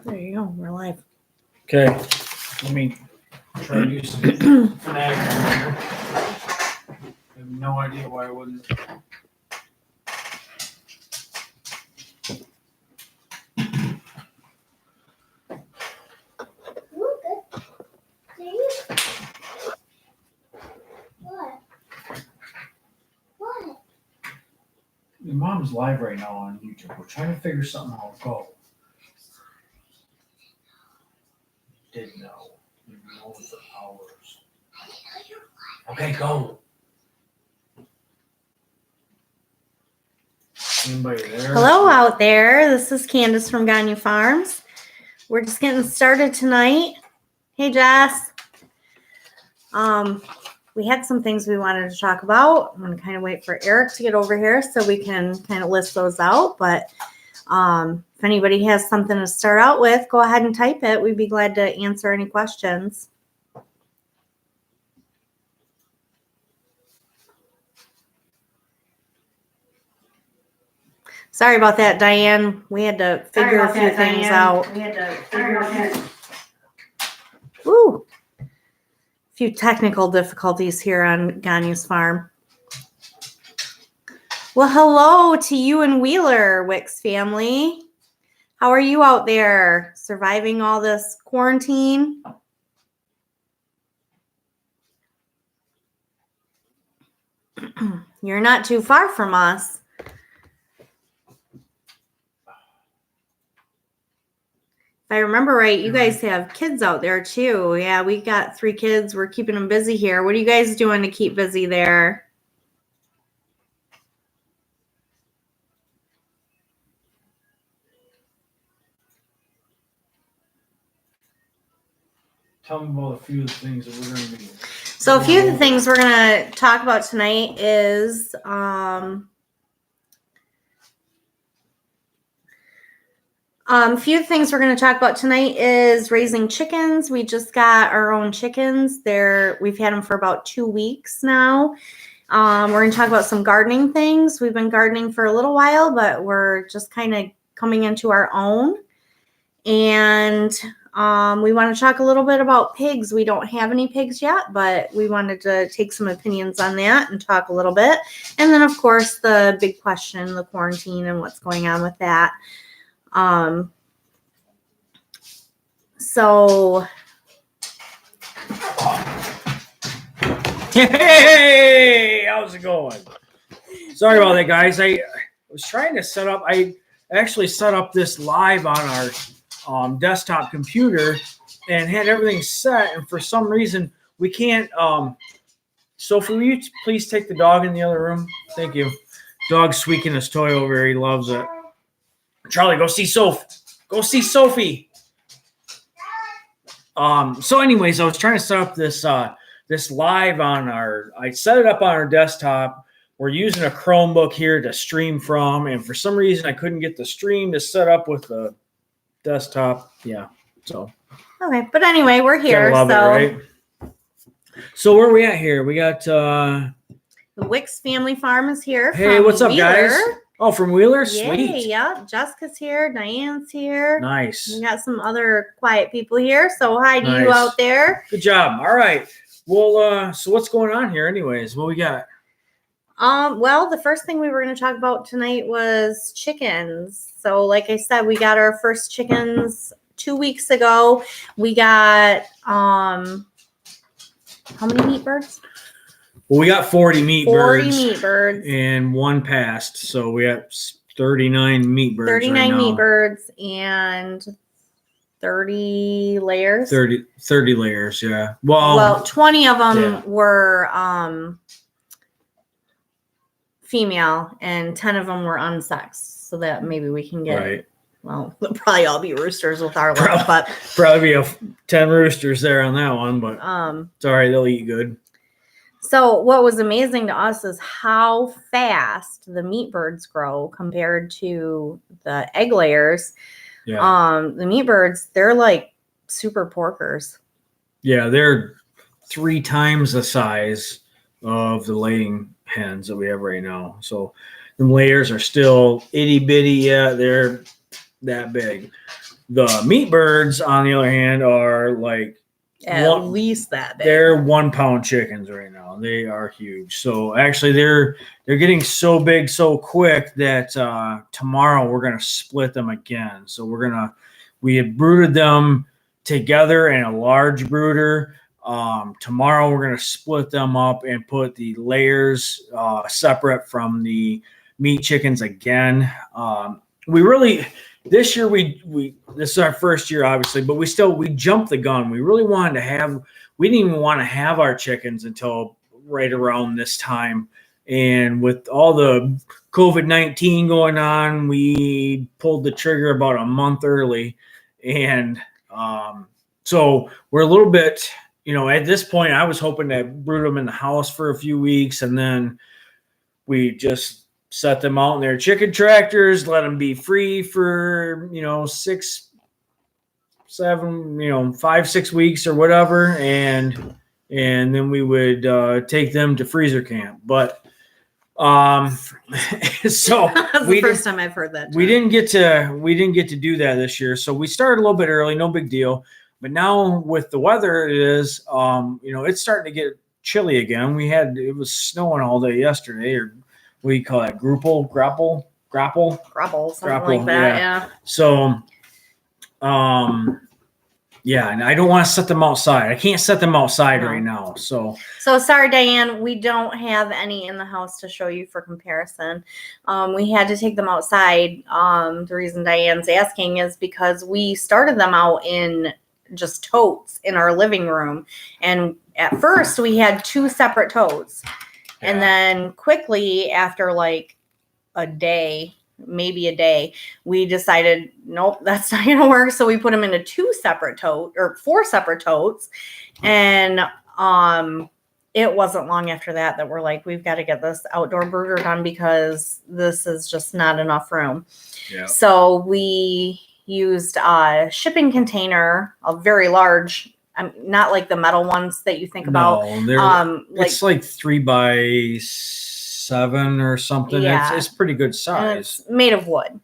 There you go. We're live. Okay. Let me try to use some finagling here. I have no idea why I wouldn't. Your mom's live right now on YouTube. We're trying to figure something out. Go. Didn't know. You've known for hours. Okay, go. Anybody there? Hello out there. This is Candace from Gagne Farms. We're just getting started tonight. Hey, Jess. We had some things we wanted to talk about. I'm going to kind of wait for Eric to get over here so we can kind of list those out. But if anybody has something to start out with, go ahead and type it. We'd be glad to answer any questions. Sorry about that, Diane. We had to figure a few things out. Woo! A few technical difficulties here on Gagne's farm. Well, hello to you and Wheeler, Wicks family. How are you out there? Surviving all this quarantine? You're not too far from us. If I remember right, you guys have kids out there too. Yeah, we got 3 kids. We're keeping them busy here. What are you guys doing to keep busy there? Tell me about a few of the things that we're going to be. So a few of the things we're going to talk about tonight is a few things we're going to talk about tonight is raising chickens. We just got our own chickens. We've had them for about 2 weeks now. We're going to talk about some gardening things. We've been gardening for a little while, but we're just kind of coming into our own. And we want to talk a little bit about pigs. We don't have any pigs yet, but we wanted to take some opinions on that and talk a little bit. And then, of course, the big question, the quarantine and what's going on with that. So Hey, how's it going? Sorry about that, guys. I was trying to set up. I actually set up this live on our desktop computer and had everything set, and for some reason we can't. Sophie, will you please take the dog in the other room? Thank you. Dog's squeaking his toy over here. He loves it. Charlie, go see Sophie. Go see Sophie. So anyways, I was trying to set up this live on I set it up on our desktop. We're using a Chromebook here to stream from, and for some reason I couldn't get the stream to set up with the desktop. Yeah. So okay, but anyway, we're here. Love it, right? So where are we at here? We got the Wicks family farm is here. Hey, what's up, Wheeler. guys? Oh, from Wheeler? Yay, Sweet. yeah. Jessica's here. Diane's here. Nice. We got some other quiet people here. So hi to you out there. Good job. All right. Well, so what's going on here anyways? What we got? Well, the first thing we were going to talk about tonight was chickens. So like I said, we got our first chickens 2 weeks ago. We got how many meat birds? Well, we got 40 meat birds. 40 meat birds. And one passed. So we have 39 meat birds. 39 right meat now. birds and 30 layers. 30 layers, yeah. Well, 20 of them were female and 10 of them were unsexed. So that maybe we can get, right. Well, they'll probably all be roosters with our luck, but probably be 10 roosters there on that one, but it's all right. They'll eat good. So what was amazing to us is how fast the meat birds grow compared to the egg layers. Yeah. The meat birds, they're like super porkers. Yeah, they're 3 times the size of the laying hens that we have right now. So the layers are still itty bitty. Yeah, they're that big. The meat birds, on the other hand, are like At least that big. They're 1 pound chickens right now. They are huge. So actually, they're getting so big so quick that tomorrow we're gonna split them again. So we had brooded them together in a large brooder. Tomorrow we're gonna split them up and put the layers separate from the meat chickens again. This year this is our first year obviously, but we jumped the gun. We didn't even want to have our chickens until right around this time. And with all the COVID-19 going on, we pulled the trigger about a month early. And so we're a little bit, at this point, I was hoping to brood them in the house for a few weeks, and then we just set them out in their chicken tractors, let them be free for, 5, 6 weeks or whatever. And then we would take them to freezer camp. But so that's the first time I've heard that term. We didn't get to do that this year. So we started a little bit early, no big deal. But now with the weather, it's starting to get chilly again. It was snowing all day yesterday, or what do you call that? Grapple, something like that. Yeah. So, and I don't want to set them outside. I can't set them outside right now. So sorry, Diane, we don't have any in the house to show you for comparison. We had to take them outside. The reason Diane's asking is because we started them out in just totes in our living room. And at first we had 2 separate totes. Yeah. And then quickly after like maybe a day, we decided, nope, that's not going to work. So we put them into 4 separate totes. And it wasn't long after that we're like, we've got to get this outdoor brooder done because this is just not enough room. Yeah. So we used a shipping container, a very large, not like the metal ones that you think about. It's like 3 by 7 or something. Yeah. It's pretty good size. And it's made of wood.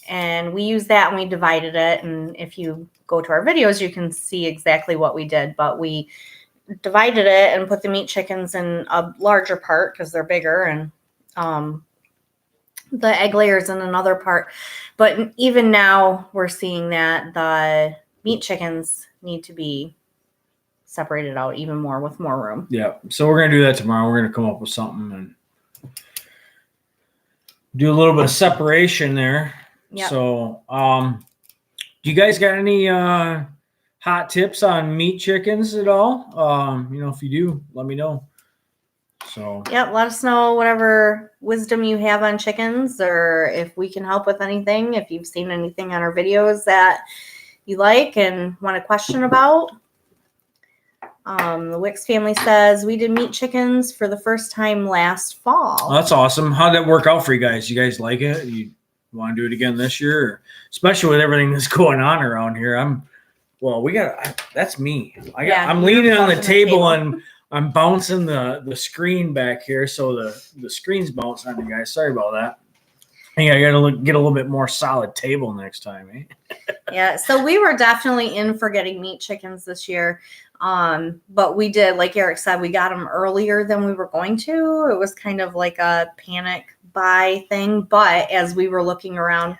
And we used that and we divided it. And if you go to our videos, you can see exactly what we did. But we divided it and put the meat chickens in a larger part because they're bigger, and the egg layers in another part. But even now we're seeing that the meat chickens need to be separated out even more with more room. Yeah. So we're going to do that tomorrow. We're going to come up with something and do a little bit of separation there. Yeah. So, do you guys got any hot tips on meat chickens at all? If you do, let me know. So let us know whatever wisdom you have on chickens, or if we can help with anything, if you've seen anything on our videos that you like and want to question about. The Wicks family says we did meat chickens for the first time last fall. Oh, that's awesome. How'd that work out for you guys? You guys like it? You want to do it again this year? Or, especially with everything that's going on around here. That's me. I'm leaning on the table and I'm bouncing the screen back here. So the screen's bouncing on you guys. Sorry about that. I think I got to get a little bit more solid table next time, eh? Yeah. So we were definitely in for getting meat chickens this year. But we did, like Eric said, we got them earlier than we were going to. It was kind of like a panic buy thing. But as we were looking around,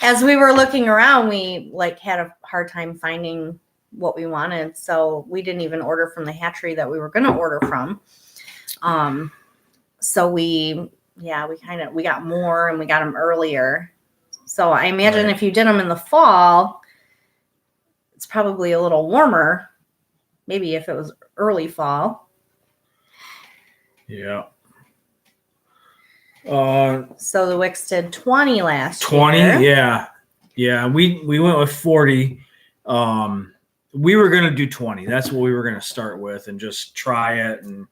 we had a hard time finding what we wanted. So we didn't even order from the hatchery that we were going to order from. So we got more and we got them earlier. So I imagine if you did them in the fall, it's probably a little warmer. Maybe if it was early fall. Yeah. So the Wicks did 20 last 20, year. Yeah. We went with 40. We were going to do 20. That's what we were going to start with and just try it and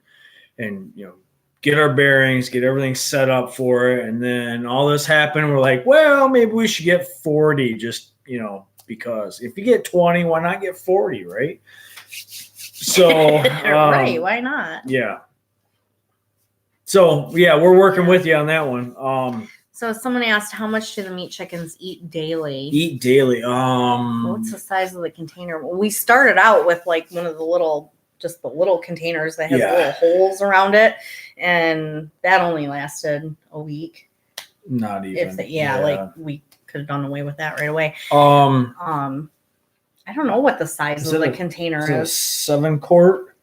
get our bearings, get everything set up for it. And then all this happened. We're like, well, maybe we should get 40 just, because if you get 20, why not get 40, right? So, right. Why not? Yeah. So, yeah, we're working with you on that one. So someone asked, how much do the meat chickens eat daily? Eat daily. What's the size of the container? Well, we started out with like one of the little containers that has little holes around it, and that only lasted a week. Not even. Like we could have done away with that right away. I don't know what the size of the container is. 7-quart?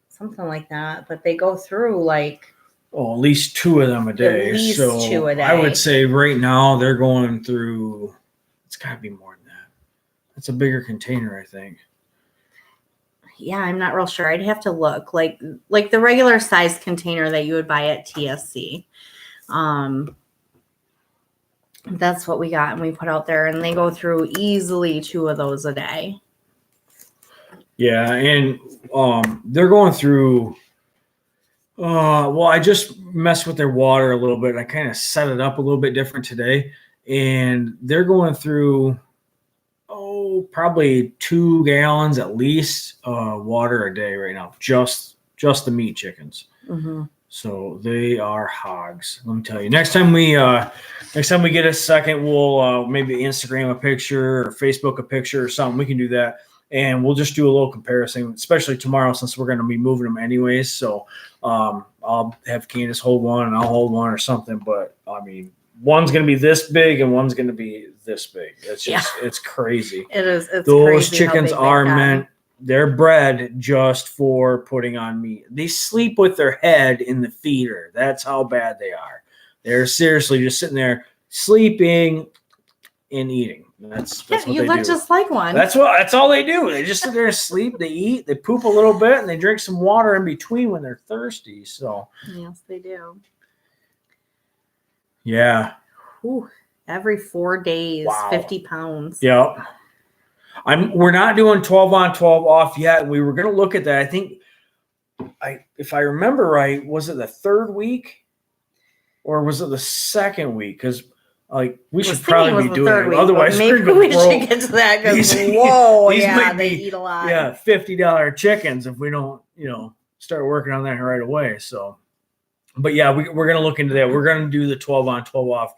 Something like that. But they go through like at least 2 of them a day. At least 2 a day. I would say right now they're going through, it's got to be more than that. That's a bigger container, I think. Yeah, I'm not real sure. I'd have to look. Like the regular size container that you would buy at TSC. That's what we got and we put out there, and they go through easily 2 of those a day. Yeah, and they're going through I just messed with their water a little bit. I kind of set it up a little bit different today, and they're going through probably 2 gallons at least water a day right now, just the meat chickens. Mm-hmm. So they are hogs. Let me tell you. Next time we get a second, we'll maybe Instagram a picture or Facebook a picture or something. We can do that, and we'll just do a little comparison, especially tomorrow since we're going to be moving them anyways. So I'll have Candace hold one and I'll hold one or something. But I mean, one's going to be this big and one's going to be this big. It's just it's crazy. It is. It's those crazy chickens are meant. They're bred just for putting on meat. They sleep with their head in the feeder. That's how bad they are. They're seriously just sitting there sleeping and eating. That's what you they look do. Just like one. That's all they do. They just sit there and sleep. They eat. They poop a little bit, and they drink some water in between when they're thirsty. So yes, they do. Yeah. Ooh, every 4 days, wow. 50 pounds. Yep. We're not doing 12 on 12 off yet. We were going to look at that. I think if I remember right, was it the 3rd week or was it the 2nd week? Because we should probably be doing it. Week, otherwise, maybe we should get to that because they eat a lot. Yeah, $50 chickens if we don't, start working on that right away. So, but yeah, we're going to look into that. We're going to do the 12 on 12 off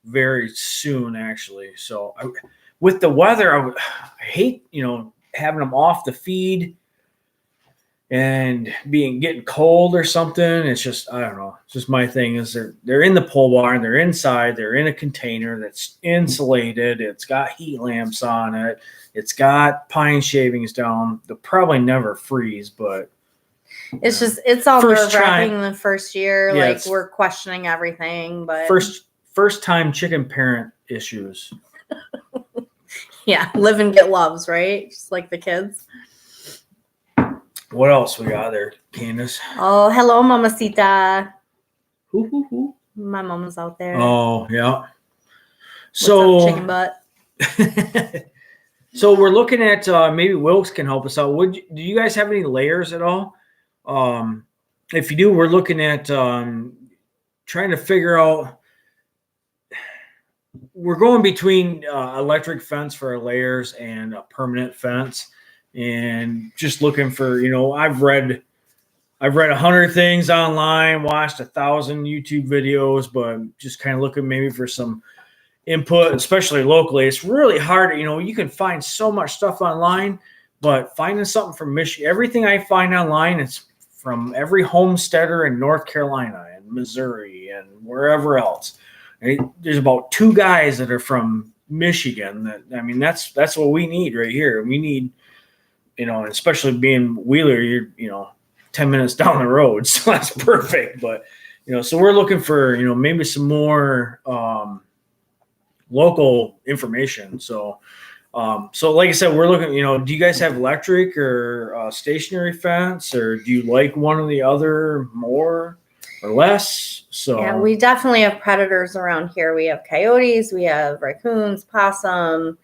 very soon, actually. So with the weather, I hate, having them off the feed and getting cold or something. It's just, I don't know. It's just my thing is they're in the pole barn, they're inside, they're in a container that's insulated. It's got heat lamps on it. It's got pine shavings down. They'll probably never freeze, but it's all nerve-wracking the first year. Yeah, we're questioning everything, but first time chicken parent issues. Yeah, live and get loves, right? Just like the kids. What else we got there, Candace? Oh, hello, Mamacita. Who? My mama's out there. Oh, yeah. So, what's up, chicken butt? So we're looking at maybe Wilkes can help us out. Do you guys have any layers at all? If you do, we're looking at trying to figure out. We're going between electric fence for our layers and a permanent fence, and just looking for, I've read 100 things online, watched 1,000 YouTube videos, but just kind of looking maybe for some input, especially locally. It's really hard. You can find so much stuff online, but finding something from Michigan, everything I find online, it's from every homesteader in North Carolina and Missouri and wherever else. There's about 2 guys that are from Michigan. That's what we need right here. We need, especially being Wheeler, you're, 10 minutes down the road. So that's perfect. But, so we're looking for, maybe some more local information. So like I said, we're looking, do you guys have electric or stationary fence, or do you like one or the other more or less? So yeah, we definitely have predators around here. We have coyotes, we have raccoons, possum,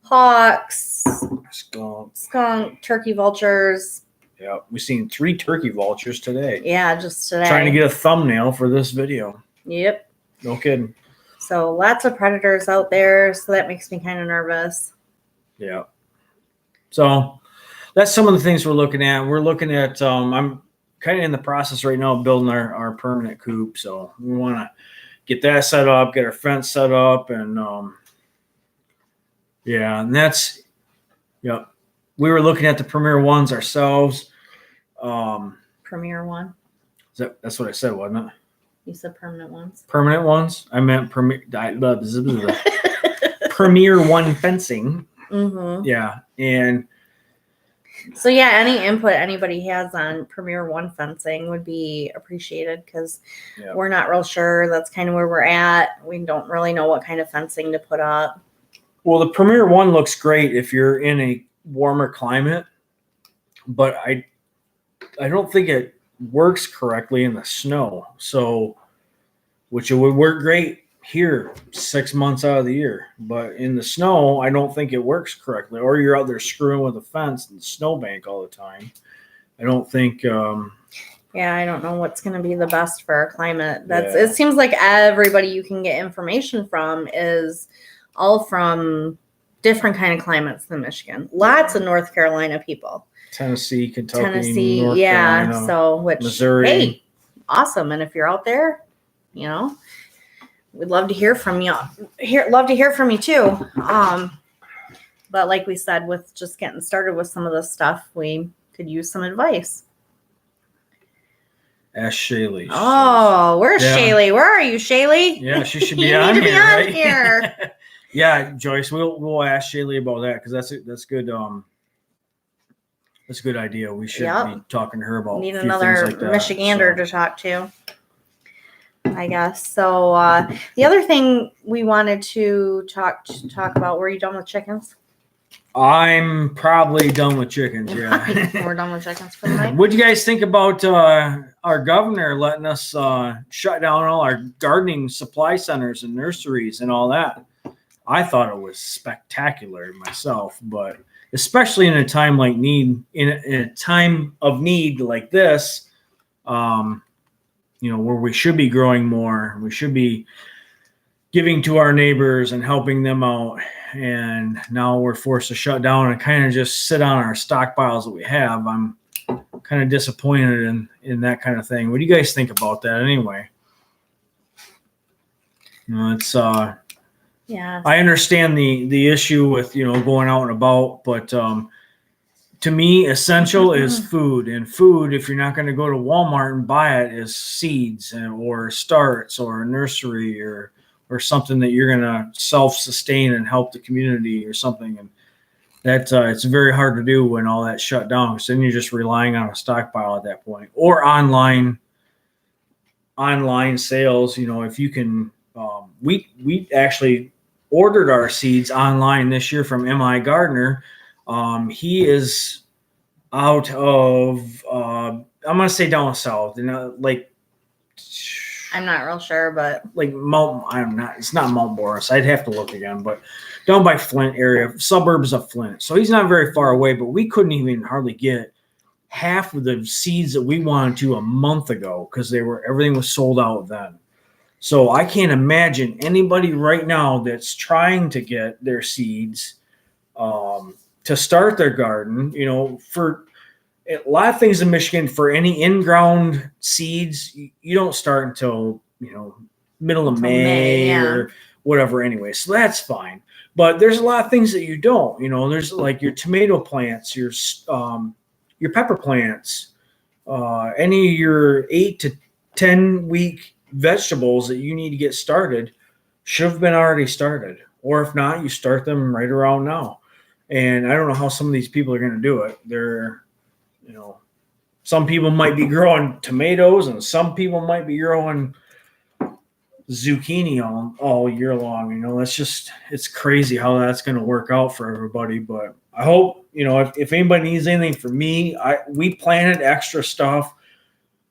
hawks, skunk, turkey vultures. Yeah, we've seen 3 turkey vultures today. Yeah, just today. Trying to get a thumbnail for this video. Yep. No kidding. So lots of predators out there, so that makes me kind of nervous. Yeah. So that's some of the things we're looking at. We're looking at I'm kind of in the process right now of building our permanent coop. So we want to get that set up, get our fence set up, and and that's we were looking at the Premier ones ourselves. Premier one. That's what I said, wasn't it? You said permanent ones. Permanent ones? I meant Premier one fencing. Mm-hmm. Yeah. And so any input anybody has on Premier one fencing would be appreciated, because we're not real sure. That's kind of where we're at. We don't really know what kind of fencing to put up. Well, the Premier one looks great if you're in a warmer climate, but I don't think it works correctly in the snow. So, which it would work great here 6 months out of the year, but in the snow, I don't think it works correctly. Or you're out there screwing with a fence and the snowbank all the time. I don't think. I don't know what's going to be the best for our climate. It seems like everybody you can get information from is all from different kind of climates than Michigan. Lots of North Carolina people. Tennessee, Kentucky, North Carolina, so Missouri. Hey, awesome. And if you're out there, we'd love to hear from you. Love to hear from you too. But like we said, with just getting started with some of this stuff, we could use some advice. Ask Shaylee. Oh, where's Shaylee? Where are you, Shaylee? Yeah, she should be you on need to here. Be on right? here. Yeah, Joyce, we'll ask Shaylee about that, because that's good. That's a good idea. We should be talking to her about. Need another like Michigander to talk to, I guess. So the other thing we wanted to talk about. Were you done with chickens? I'm probably done with chickens. Yeah, we're done with chickens for the night. What do you guys think about our governor letting us shut down all our gardening supply centers and nurseries and all that? I thought it was spectacular myself, but especially in a time like in a time of need like this, where we should be growing more, we should be giving to our neighbors and helping them out. And now we're forced to shut down and kind of just sit on our stockpiles that we have. I'm kind of disappointed in that kind of thing. What do you guys think about that anyway? It's I understand the issue with going out and about, but to me, essential is food. And food, if you're not going to go to Walmart and buy it, is seeds or starts or a nursery or something that you're going to self-sustain and help the community or something. And that it's very hard to do when all that's shut down. So then you're just relying on a stockpile at that point, or online sales. If you can, we actually ordered our seeds online this year from M.I. Gardner. He is out of, I'm going to say down south, I'm not real sure, but it's not Mount Boris. I'd have to look again, but down by Flint area, suburbs of Flint. So he's not very far away, but we couldn't even hardly get half of the seeds that we wanted to a month ago, because everything was sold out then. So I can't imagine anybody right now that's trying to get their seeds to start their garden. For a lot of things in Michigan, for any in-ground seeds, you don't start until middle of May or whatever anyway. So that's fine. But there's a lot of things that you don't. There's like your tomato plants, your pepper plants, any of your 8 to 10 week vegetables that you need to get started should have been already started. Or if not, you start them right around now. And I don't know how some of these people are going to do it. Some people might be growing tomatoes and some people might be growing zucchini all year long. It's crazy how that's going to work out for everybody. But I hope, if anybody needs anything from me, we planted extra stuff.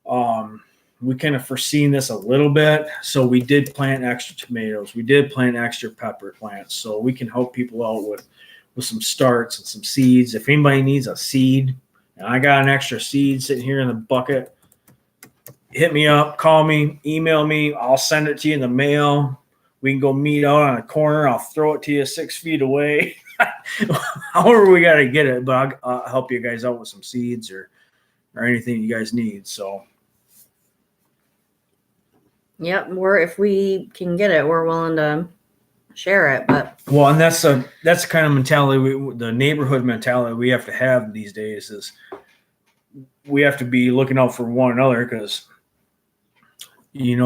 We kind of foreseen this a little bit. So we did plant extra tomatoes. We did plant extra pepper plants. So we can help people out with some starts and some seeds. If anybody needs a seed, and I got an extra seed sitting here in the bucket, hit me up, call me, email me. I'll send it to you in the mail. We can go meet out on a corner. I'll throw it to you 6 feet away. However we got to get it, but I'll help you guys out with some seeds or anything you guys need. So. Yep, if we can get it, we're willing to share it. But well, and that's the kind of mentality, the neighborhood mentality we have to have these days is we have to be looking out for one another because that's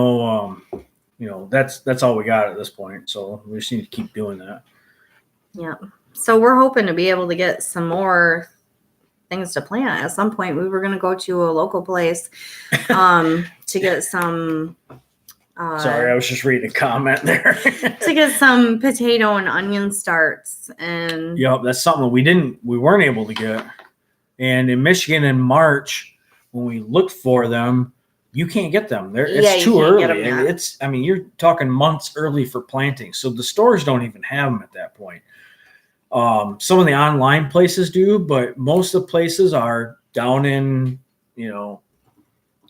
all we got at this point. So we just need to keep doing that. Yeah. So we're hoping to be able to get some more things to plant. At some point, we were going to go to a local place to get some. Sorry, I was just reading a comment there. To get some potato and onion starts, and yep, that's something we weren't able to get. And in Michigan in March, when we looked for them, you can't get them. It's too early. You're talking months early for planting, so the stores don't even have them at that point. Some of the online places do, but most of the places are down in,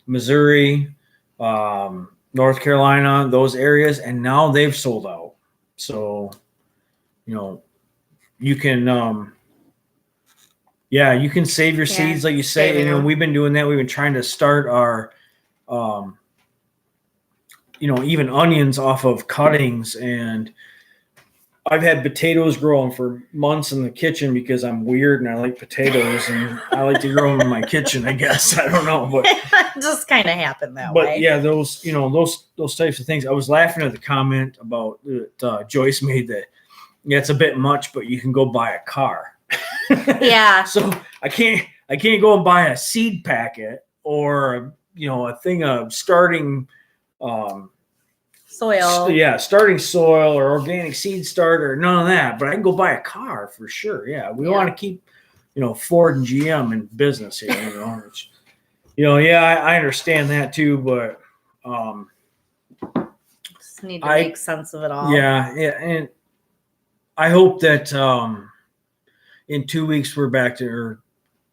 Missouri, North Carolina, those areas, and now they've sold out. So, you can, you can save your seeds, like you say. We've been doing that. We've been trying to start our, even onions off of cuttings, and I've had potatoes growing for months in the kitchen because I'm weird and I like potatoes and I like to grow them in my kitchen, I guess. I don't know, but it just kind of happened that way. But yeah, those types of things. I was laughing at the comment about Joyce made that it's a bit much, but you can go buy a car. Yeah. So I can't go and buy a seed packet or a thing of starting soil. Starting soil or organic seed starter, none of that. But I can go buy a car for sure. Yeah, we want to keep, Ford and GM in business here. I understand that too, but just need to make sense of it all. Yeah, and I hope that in 2 weeks we're back to, or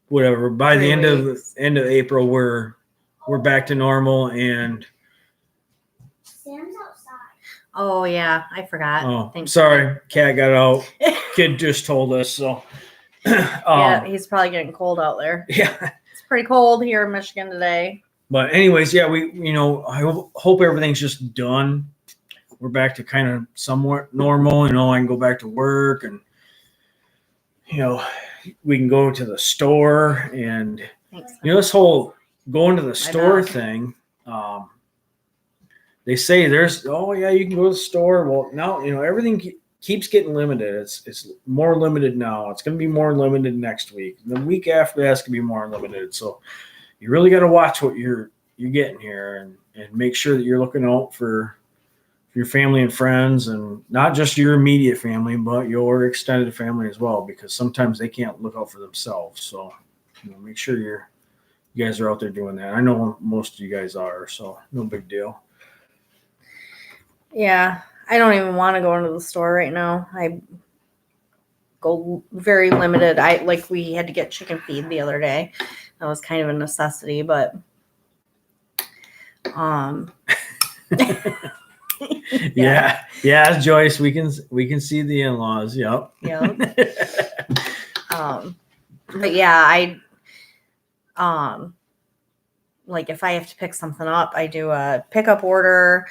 whatever. By the end of April, we're back to normal and. Sam's outside. Oh yeah, I forgot. Oh, sorry, cat got out. Kid just told us so. Yeah, he's probably getting cold out there. Yeah, it's pretty cold here in Michigan today. But anyways, yeah, I hope everything's just done. We're back to kind of somewhat normal. I can go back to work and we can go to the store and this whole going to the store thing. They say there's, you can go to the store. Well, now, everything keeps getting limited. It's more limited now. It's going to be more limited next week. The week after that's going to be more limited. So you really got to watch what you're getting here and make sure that you're looking out for your family and friends, and not just your immediate family, but your extended family as well, because sometimes they can't look out for themselves. So, make sure you guys are out there doing that. I know most of you guys are, so no big deal. Yeah, I don't even want to go into the store right now. I go very limited. We had to get chicken feed the other day. That was kind of a necessity, but yeah, Joyce, we can see the in-laws. Yep. But yeah, if I have to pick something up, I do a pickup order.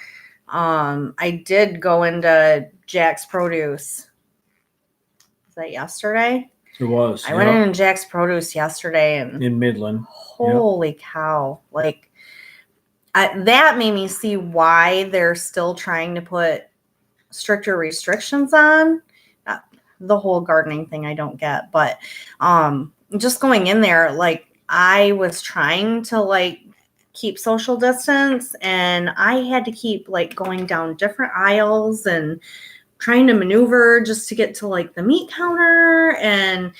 I did go into Jack's Produce. Was that yesterday? It was. I went in Jack's Produce yesterday and in Midland. Holy cow! That made me see why they're still trying to put stricter restrictions on. The whole gardening thing I don't get, but just going in there, I was trying to keep social distance, and I had to keep going down different aisles and trying to maneuver just to get to the meat counter, and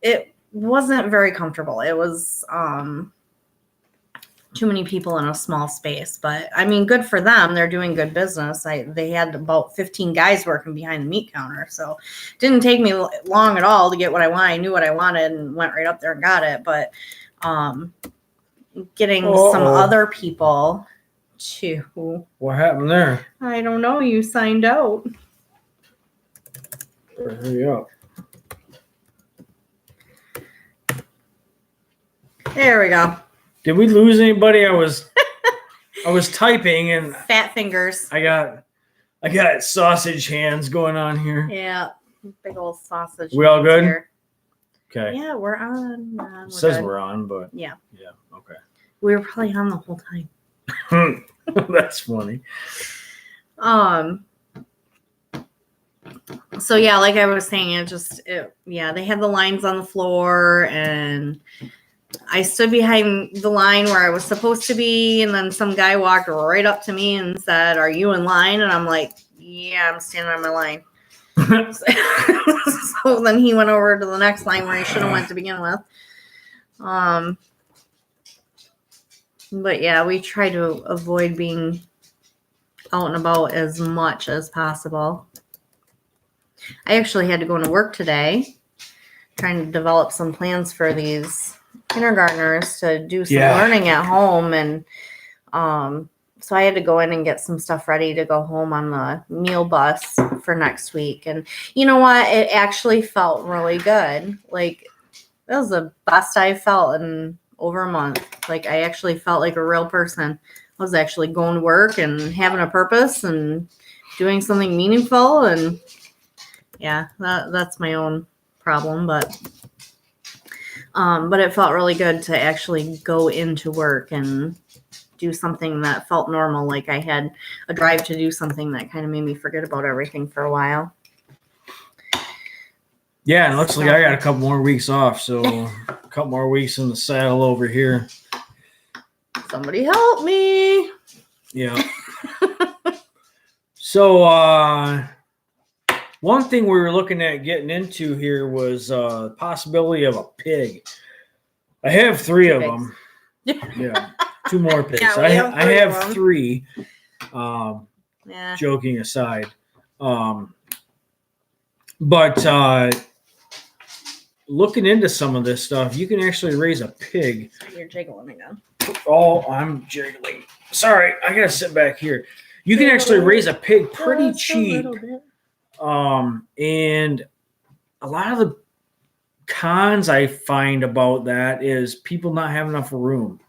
it wasn't very comfortable. It was too many people in a small space, but I mean, good for them. They're doing good business. They had about 15 guys working behind the meat counter, so it didn't take me long at all to get what I wanted. I knew what I wanted and went right up there and got it, but getting some other people to. What happened there? I don't know. You signed out. Hurry up. There we go. Did we lose anybody? I was I was typing and Fat fingers. I got sausage hands going on here. Yeah. Big old sausage. We all hands good? here. Okay. Yeah, we're on. It says good. we're on, but Yeah. yeah, okay. We were probably on the whole time. That's funny. So yeah, like I was saying, they had the lines on the floor, and I stood behind the line where I was supposed to be, and then some guy walked right up to me and said, "Are you in line?" And I'm like, "Yeah, I'm standing on my line." So then he went over to the next line where he should have went to begin with. But yeah, we try to avoid being out and about as much as possible. I actually had to go into work today, trying to develop some plans for these kindergartners to do some learning at home, and so I had to go in and get some stuff ready to go home on the meal bus for next week. And you know what? It actually felt really good. Like, that was the best I felt in over a month. Like, I actually felt like a real person. I was actually going to work and having a purpose and doing something meaningful. And yeah, that's my own problem, but it felt really good to actually go into work and do something that felt normal. Like, I had a drive to do something that kind of made me forget about everything for a while. Yeah, and it looks like I got a couple more weeks off, so a couple more weeks in the saddle over here. Somebody help me. Yeah. So one thing we were looking at getting into here was possibility of a pig. I have 3 of them. Yeah, 2 more pigs. Yeah, I have 3. Yeah. Joking aside, but looking into some of this stuff, you can actually raise a pig. You're jiggling again. Oh, I'm jiggling. Sorry, I gotta sit back here. You can actually raise a pig pretty cheap. And a lot of the cons I find about that is people not having enough room.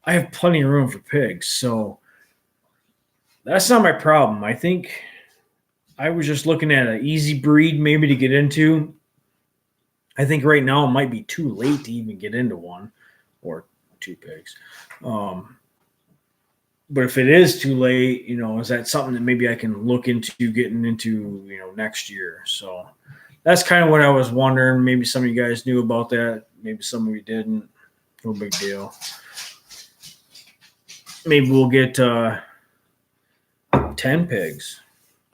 I have plenty of room for pigs, so that's not my problem. I think I was just looking at an easy breed maybe to get into. I think right now it might be too late to even get into 1 or 2 pigs. But if it is too late, is that something that maybe I can look into getting into, next year? So that's kind of what I was wondering. Maybe some of you guys knew about that. Maybe some of you didn't. No big deal. Maybe we'll get 10 pigs.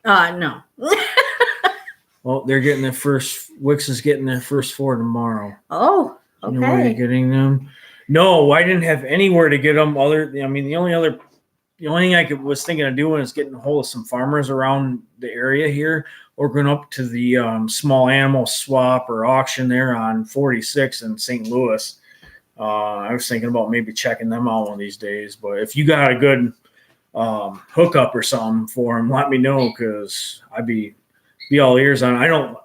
No. Well, they're getting their first. Wix is getting their first 4 tomorrow. Oh, okay. You know where you're getting them? No, I didn't have anywhere to get them. The only thing I was thinking of doing is getting a hold of some farmers around the area here, or going up to the small animal swap or auction there on 46 in St. Louis. I was thinking about maybe checking them out one of these days. But if you got a good hookup or something for them, let me know, because I'd be all ears on it.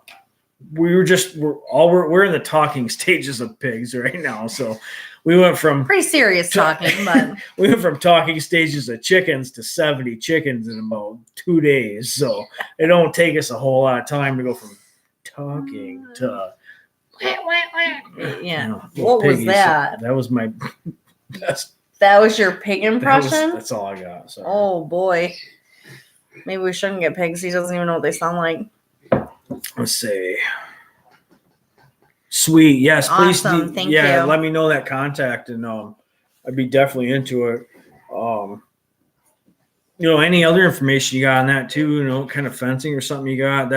We're in the talking stages of pigs right now. So we went from pretty serious talking, but we went from talking stages of chickens to 70 chickens in about 2 days. So it don't take us a whole lot of time to go from talking to yeah. What was that? That was my best. That was your pig impression? That's all I got. Sorry. Oh boy. Maybe we shouldn't get pigs. He doesn't even know what they sound like. Let's see. Sweet. Yes, please. Awesome. Thank you. Let me know that contact, and I'd be definitely into it. Any other information you got on that too, kind of fencing or something you got,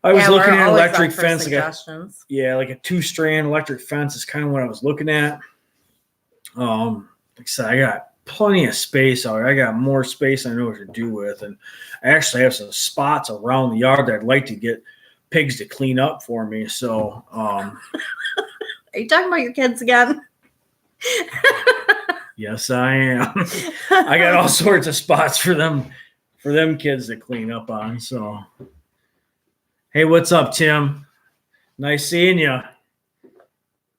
I was looking at electric fence. Like a 2-strand electric fence is kind of what I was looking at. Like I said, I got plenty of space out here. I got more space I know what to do with, and I actually have some spots around the yard that I'd like to get pigs to clean up for me. So, are you talking about your kids again? Yes, I am. I got all sorts of spots for them kids to clean up on. So, hey, what's up, Tim? Nice seeing you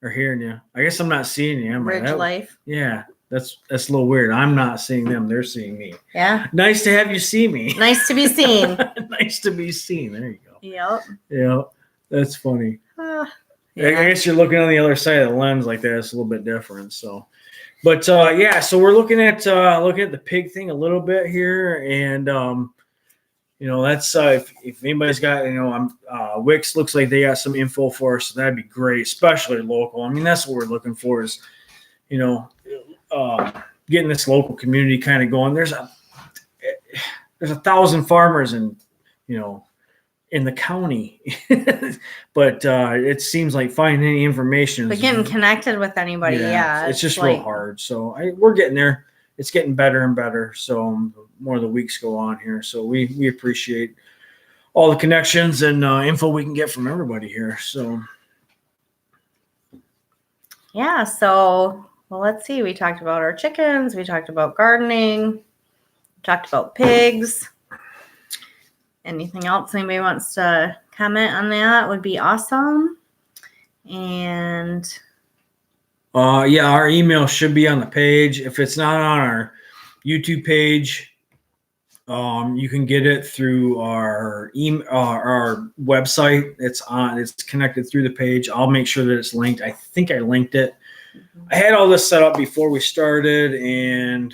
or hearing you. I guess I'm not seeing you. Ridge life. Yeah. That's a little weird. I'm not seeing them; they're seeing me. Yeah. Nice to have you see me. Nice to be seen. Nice to be seen. There you go. Yep. Yeah, that's funny. Yeah. I guess you're looking on the other side of the lens like that. It's a little bit different. So, but yeah, so we're looking at the pig thing a little bit here, and that's if anybody's got Wix looks like they got some info for us, so that'd be great, especially local. I mean, that's what we're looking for is getting this local community kind of going. There's 1,000 farmers in the county, but it seems like finding any information. But getting connected with anybody, it's just real hard. So we're getting there. It's getting better and better. So more of the weeks go on here. So we appreciate all the connections and info we can get from everybody here. So yeah. So well, let's see. We talked about our chickens. We talked about gardening. We talked about pigs. Anything else anybody wants to comment on that would be awesome. And our email should be on the page. If it's not on our YouTube page, you can get it through our our website. It's connected through the page. I'll make sure that it's linked. I think I linked it. Mm-hmm. I had all this set up before we started, and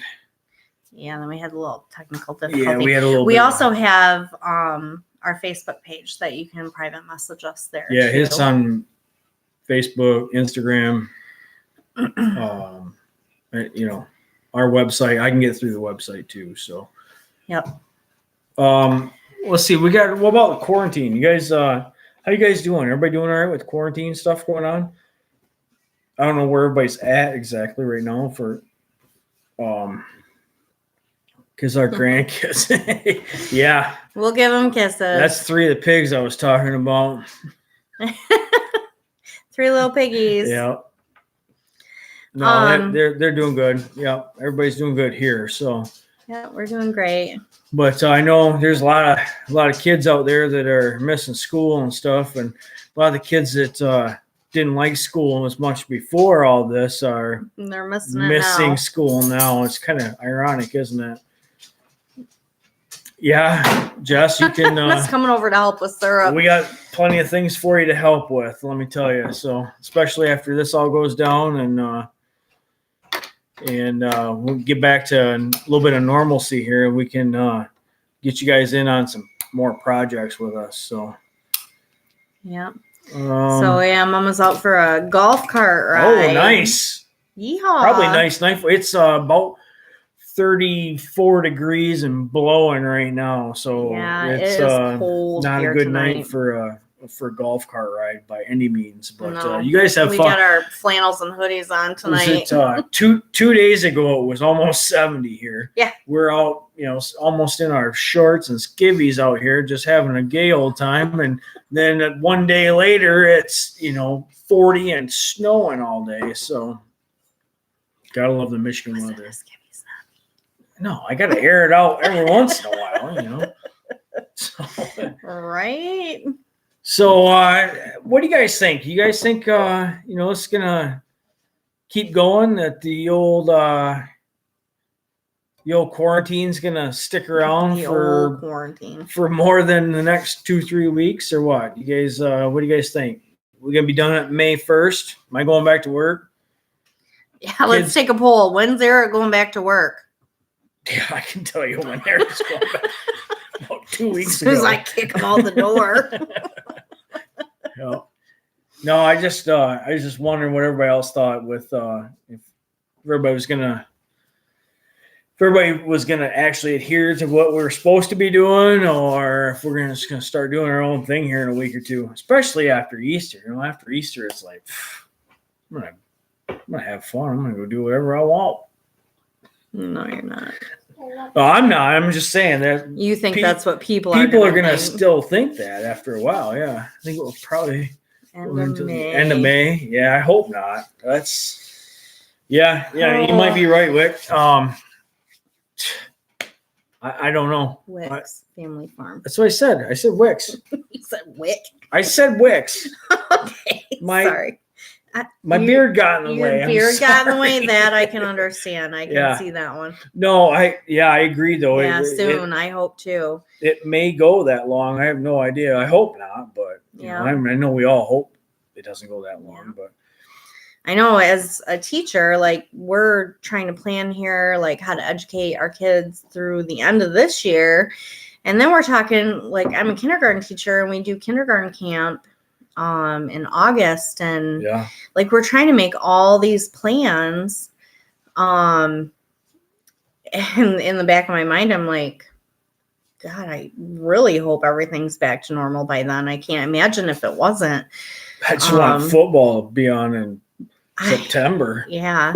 then we had a little technical difficulty. Yeah, we had a little. We also have our Facebook page that you can private message us there. Yeah, it's on Facebook, Instagram. Our website. I can get through the website too. So. Yep. Let's see. What about the quarantine? You guys, how you guys doing? Everybody doing all right with quarantine stuff going on? I don't know where everybody's at exactly right now for, because our grandkids. Yeah. We'll give them kisses. That's 3 of the pigs I was talking about. 3 little piggies. Yeah. No, they're doing good. Yeah, everybody's doing good here. So. Yeah, we're doing great. But I know there's a lot of kids out there that are missing school and stuff, and a lot of the kids that didn't like school as much before all this they're missing school now. It's kind of ironic, isn't it? Yeah, Jess, you can. That's coming over to help with syrup. We got plenty of things for you to help with. Let me tell you. So, especially after this all goes down, and we'll get back to a little bit of normalcy here. We can get you guys in on some more projects with us. So, yeah. Mama's out for a golf cart ride. Oh, nice. Yeehaw. Probably nice night. It's about 34 degrees and blowing right now. So it's it is cold not here a good tonight. night for a golf cart ride by any means. But you guys have fun. We got our flannels and hoodies on tonight. Two days ago, it was almost 70 here. Yeah. We're out, almost in our shorts and skivvies out here, just having a gay old time. And then one day later, it's, 40 and snowing all day. So gotta love the Michigan weather. No, I got to air it out every once in a while, So, right. So, what do you guys think? You guys think, it's going to keep going, that the old quarantine's going to stick around for more than the next 2-3 weeks, or what? You guys, what do you guys think? We're going to be done at May 1st. Am I going back to work? Yeah, let's take a poll. When's Eric going back to work? Yeah, I can tell you when Eric's going back. About 2 weeks ago. As ago. I kick him out the door. No, I was just wondering what everybody else thought with if everybody was gonna actually adhere to what we were supposed to be doing, or if we're just gonna start doing our own thing here in a week or two, especially after Easter. After Easter, it's like I'm gonna have fun. I'm gonna go do whatever I want. No, you're not. No, I'm not. I'm just saying that you think that's what people are going to still think that after a while. Yeah, I think it will probably end of May. Yeah, I hope not. That's you might be right, Wick. I don't know. Wicks Family Farm. That's what I said. I said Wicks. You said Wick. I said Wicks. Okay. Sorry. My beard got in the way. Your I'm beard got in the way. sorry. That I can understand. I can Yeah. see that one. No, I agree though. Yeah, soon. I hope too. It may go that long. I have no idea. I hope not, but Yeah. I know we all hope it doesn't go that long. Yeah. But I know as a teacher, like we're trying to plan here, like how to educate our kids through the end of this year. And then we're talking, like I'm a kindergarten teacher and we do kindergarten camp in August. And yeah, like we're trying to make all these plans. And in the back of my mind, I'm like, God, I really hope everything's back to normal by then. I can't imagine if it wasn't. I just want football to be on in September. Yeah.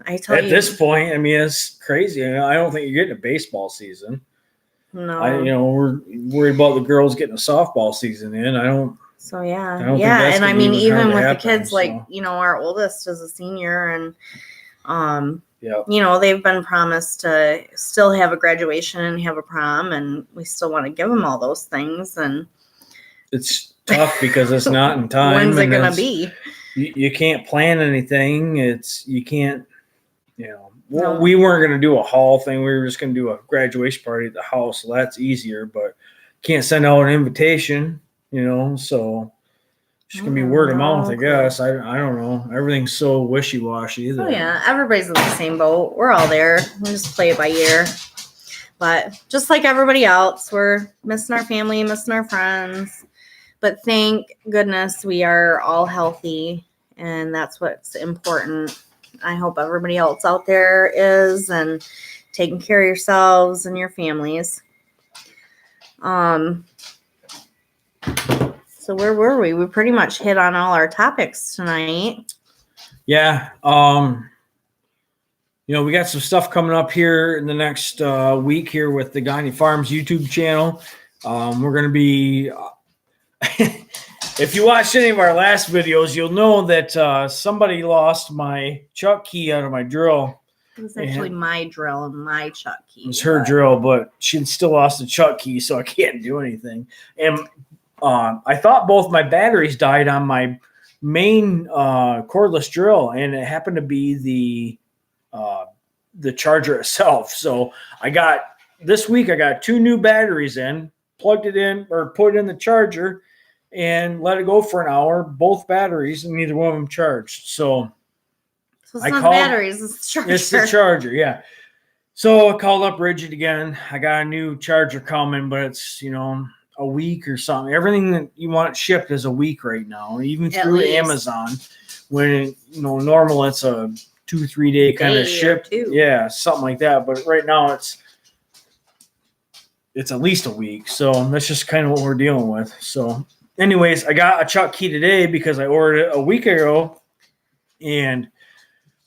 I tell you. At this point, I mean, it's crazy. I don't think you're getting a baseball season. No. We're worried about the girls getting a softball season in. So yeah. I don't think Yeah. that's And I gonna mean, even even with happen, the kids, like, so. Our oldest is a senior and, Yeah. they've been promised to still have a graduation and have a prom, and we still want to give them all those things. And It's tough because it's not in time. when's it and going to be? You can't plan anything. You can't, No. we weren't going to do a hall thing. We were just going to do a graduation party at the house. So that's easier, but can't send out an invitation, so just going to be word of mouth, I guess. I don't know. Everything's so wishy-washy. Oh, yeah. Everybody's in the same boat. We're all there. We just play it by ear. But just like everybody else, we're missing our family, missing our friends. But thank goodness we are all healthy, and that's what's important. I hope everybody else out there is, and taking care of yourselves and your families. So where were we? We pretty much hit on all our topics tonight. Yeah. We got some stuff coming up here in the next week here with the Gagne Farms YouTube channel. We're going to be, if you watched any of our last videos, you'll know that somebody lost my chuck key out of my drill. It was actually my drill and my chuck key. It was her drill, but she still lost the chuck key, so I can't do anything. And I thought both my batteries died on my main cordless drill, and it happened to be the charger itself. So this week I got 2 new batteries in, plugged it in or put it in the charger and let it go for an hour, both batteries, and neither one of them charged. So it's not the batteries, it's the charger. It's the charger, yeah. So I called up Rigid again. I got a new charger coming, but it's, a week or something. Everything that you want shipped is a week right now, even through Amazon. When normal it's a 2-3 day kind of ship. Yeah, something like that. But right now it's at least a week. So that's just kind of what we're dealing with. So anyways, I got a chuck key today because I ordered it a week ago. And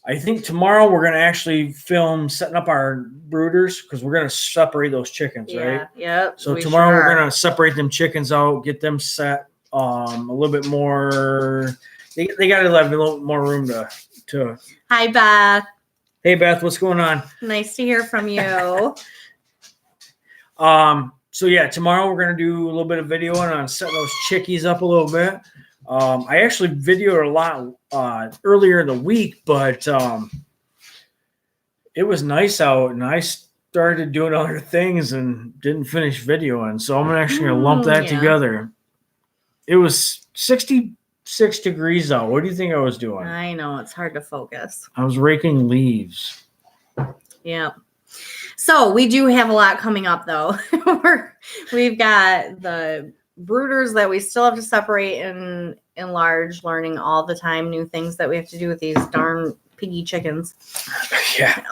I think tomorrow we're going to actually film setting up our brooders because we're going to separate those chickens, right? Yeah. So tomorrow we're going to separate them chickens out, get them set a little bit more. They got to have a little more room to. Hi, Beth. Hey, Beth, what's going on? Nice to hear from you. So yeah, tomorrow we're going to do a little bit of videoing on setting those chickies up a little bit. I actually videoed a lot earlier in the week, but it was nice out, and I started doing other things and didn't finish videoing. So I'm actually going to lump that together. It was 66 degrees out. What do you think I was doing? I know, it's hard to focus. I was raking leaves. Yeah. So we do have a lot coming up, though. We've got the brooders that we still have to separate and enlarge, learning all the time new things that we have to do with these darn piggy chickens. Yeah.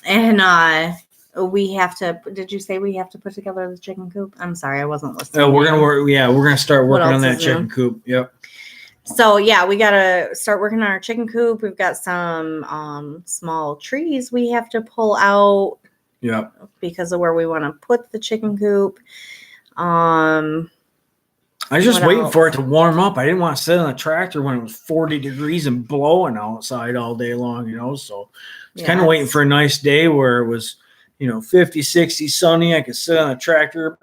And we have to. Did you say we have to put together the chicken coop? I'm sorry, I wasn't listening. Oh, we're gonna work. Yeah, we're gonna start working on that chicken new? coop. Yep. So yeah, we gotta start working on our chicken coop. We've got some small trees we have to pull out. Yep. Because of where we want to put the chicken coop. I was just waiting for it to warm up. I didn't want to sit on the tractor when it was 40 degrees and blowing outside all day long, So it's kind of waiting for a nice day where it was, 50, 60, sunny. I could sit on the tractor,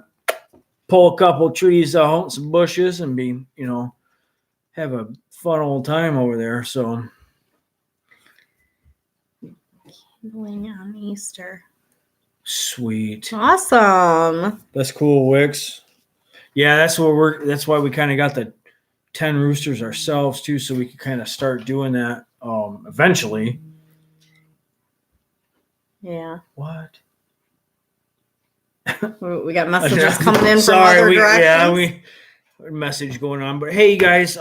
pull a couple trees out, some bushes, and be, have a fun old time over there. So Going on Easter. sweet. Awesome. That's cool, Wix. Yeah, that's why we kind of got the 10 roosters ourselves too, so we could kind of start doing that eventually. Yeah. What? We got messages coming in from other directions. Message going on. But hey, guys,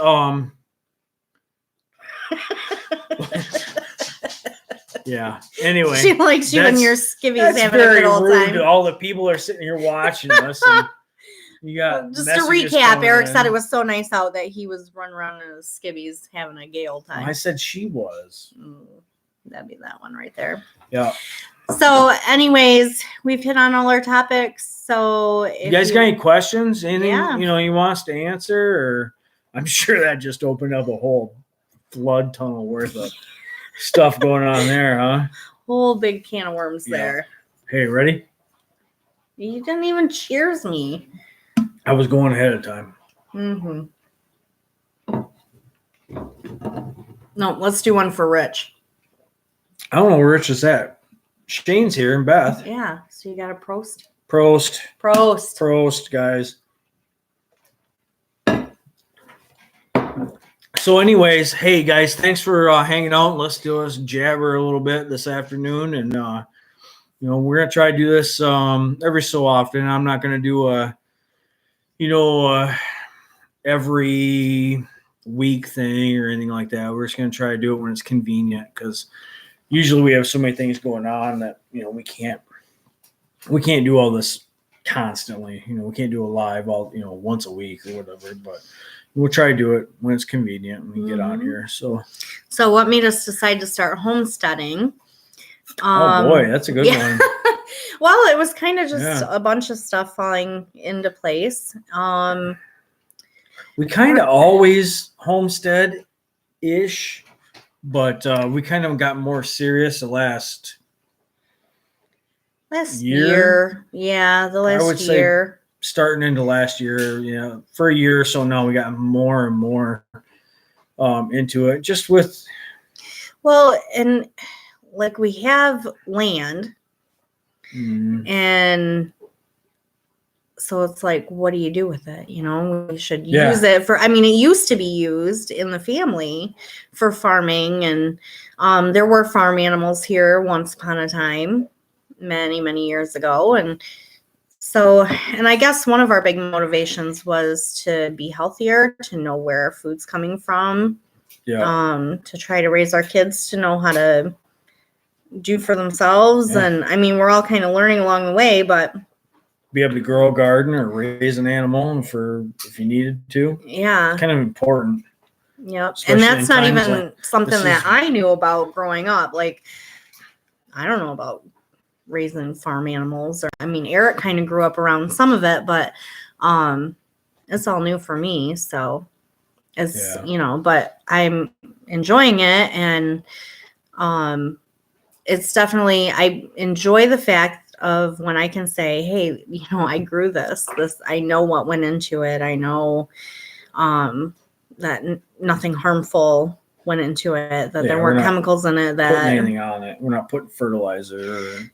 yeah. Anyway, She likes you and your skivvies that's having a very good old rude time. to all the people that are sitting here watching us. And you got Just to messages recap, coming Eric in. said it was so nice out that he was running around in his skivvies having a gay old time. I said she was. That'd be that one right there. Yeah. So, anyways, we've hit on all our topics. So, if You guys got any questions? Anything Yeah. you want us to answer? Or I'm sure that just opened up a whole flood tunnel worth of stuff going on there, huh? whole big can of worms Yeah. there. Hey, ready? You didn't even cheers me. I was going ahead of time. Mm-hmm. No, let's do one for Rich. I don't know where Rich is at. Shane's here and Beth. Yeah. So you got a Prost. Prost, guys. So, anyways, hey guys, thanks for hanging out. Let's do us jabber a little bit this afternoon, and we're gonna try to do this every so often. I'm not gonna do every week thing or anything like that. We're just gonna try to do it when it's convenient, because usually we have so many things going on that we can't do all this constantly. We can't do a live once a week or whatever, but we'll try to do it when it's convenient and we get on here. So what made us decide to start homesteading? Oh boy, that's a good one. Well, it was kind of just a bunch of stuff falling into place. We kind of always homestead-ish, but we kind of got more serious the last year. Yeah, the last year. Starting into last year, for a year or so now, we got more and more into it. Just with, and like we have land, and so it's like, what do you do with it? We should use it for. I mean, it used to be used in the family for farming, and there were farm animals here once upon a time, many, many years ago, and. So, and I guess one of our big motivations was to be healthier, to know where our food's coming from, to try to raise our kids to know how to do for themselves. Yeah. And I mean, we're all kind of learning along the way, but be able to grow a garden or raise an animal if you needed to. Yeah. Kind of important. Yep. And that's not even something that I knew about growing up. Like, I don't know about raising farm animals, or I mean, Eric kind of grew up around some of it, but it's all new for me. So it's but I'm enjoying it, and it's definitely, I enjoy the fact of when I can say, hey, I grew this, I know what went into it. I know that nothing harmful went into it, that there weren't chemicals in it, that putting anything on it. We're not putting fertilizer.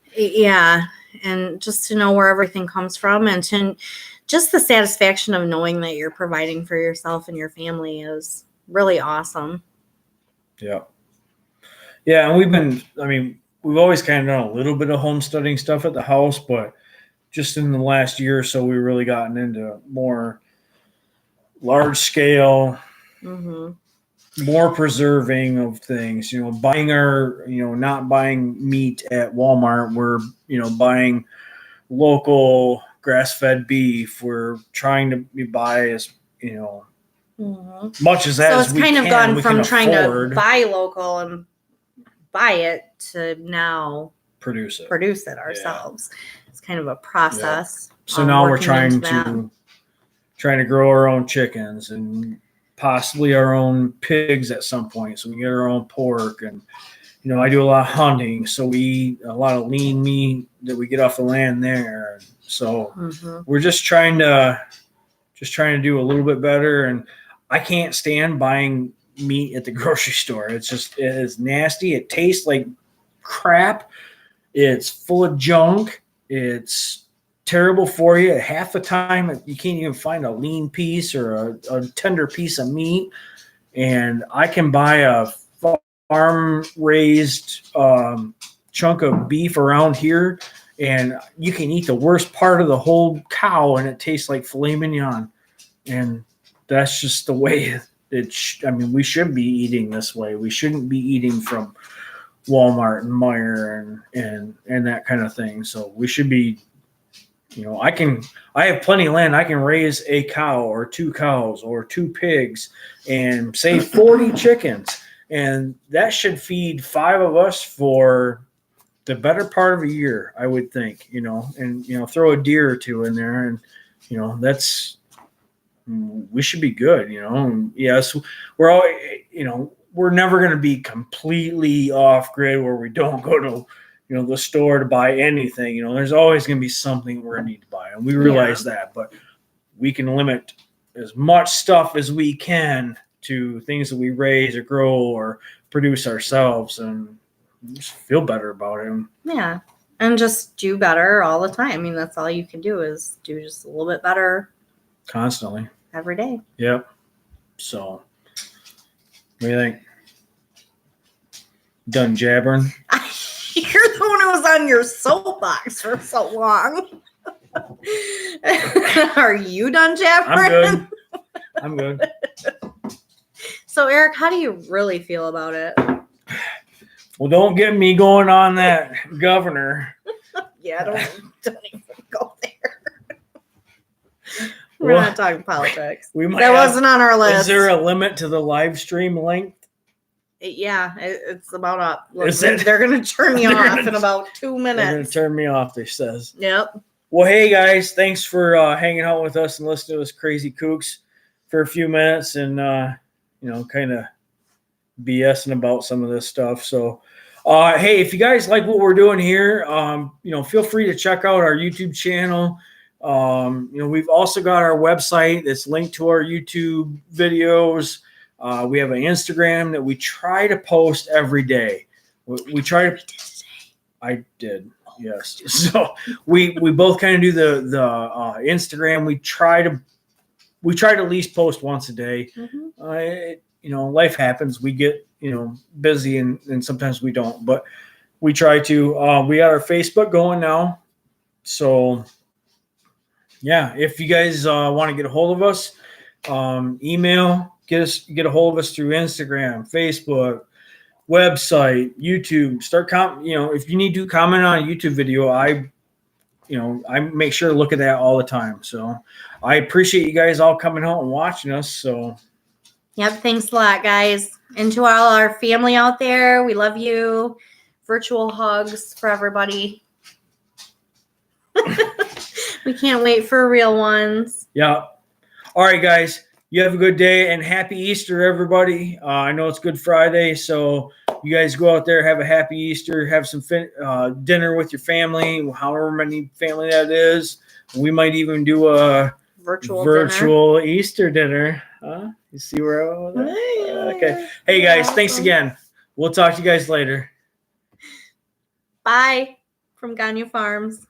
And just to know where everything comes from, and to just the satisfaction of knowing that you're providing for yourself and your family is really awesome. Yeah. And we've always kind of done a little bit of homesteading stuff at the house, but just in the last year or so, we've really gotten into more large scale, more preserving of things, buying our, not buying meat at Walmart. We're, buying local grass-fed beef. We're trying to buy as, much as that. So it's kind of gone from trying to buy local and buy it to now produce it ourselves. It's kind of a process. So now we're trying to grow our own chickens and possibly our own pigs at some point, so we get our own pork. And I do a lot of hunting, so we eat a lot of lean meat that we get off the land there. So we're just trying to do a little bit better. And I can't stand buying meat at the grocery store. It is nasty. It tastes like crap. It's full of junk. It's terrible for you. Half the time, you can't even find a lean piece or a tender piece of meat. And I can buy a farm-raised chunk of beef around here, and you can eat the worst part of the whole cow, and it tastes like filet mignon. And that's just the way I mean, we should be eating this way. We shouldn't be eating from Walmart and Meijer and that kind of thing. So we should be, I have plenty of land. I can raise a cow or 2 cows or 2 pigs and say 40 chickens. And that should feed 5 of us for the better part of a year, I would think, and, throw a deer or 2 in there. And, we should be good, And yes, we're all, we're never going to be completely off grid where we don't go to, the store to buy anything. There's always going to be something we're going to need to buy. And we realize that, but we can limit as much stuff as we can to things that we raise or grow or produce ourselves and just feel better about it. Yeah. And just do better all the time. I mean, that's all you can do is do just a little bit better constantly every day. Yep. So what do you think? Done jabbering? You're the one who was on your soapbox for so long. Are you done jabbering? I'm good. So, Eric, how do you really feel about it? Well, don't get me going on that governor. Yeah, don't even go there. We're not talking politics. That wasn't on our list. Is there a limit to the live stream length? Yeah, it's about up. Look, Is it? They're going to turn me off in about 2 minutes. They're going to turn me off, they says. Yep. Well, hey, guys, thanks for hanging out with us and listening to us crazy kooks for a few minutes and, kind of BSing about some of this stuff. So, hey, if you guys like what we're doing here, feel free to check out our YouTube channel. We've also got our website that's linked to our YouTube videos. We have an Instagram that we try to post every day. We try to. I did, yes. So we both kind of do the Instagram. We try to at least post once a day. Mm-hmm. Life happens. We get busy and sometimes we don't. But we try to. We got our Facebook going now. So yeah, if you guys want to get a hold of us, email. Get a hold of us through Instagram, Facebook, website, YouTube. If you need to comment on a YouTube video, I make sure to look at that all the time. So I appreciate you guys all coming out and watching us. So yep, thanks a lot, guys. And to all our family out there, we love you. Virtual hugs for everybody. We can't wait for real ones. Yeah. All right, guys. You have a good day and happy Easter, everybody. I know it's Good Friday, so you guys go out there, have a happy Easter, have some dinner with your family, however many family that is. We might even do a virtual Easter dinner. You see where I'm going with that? Okay. Hey, guys, awesome. Thanks again. We'll talk to you guys later. Bye from Gagne Farms.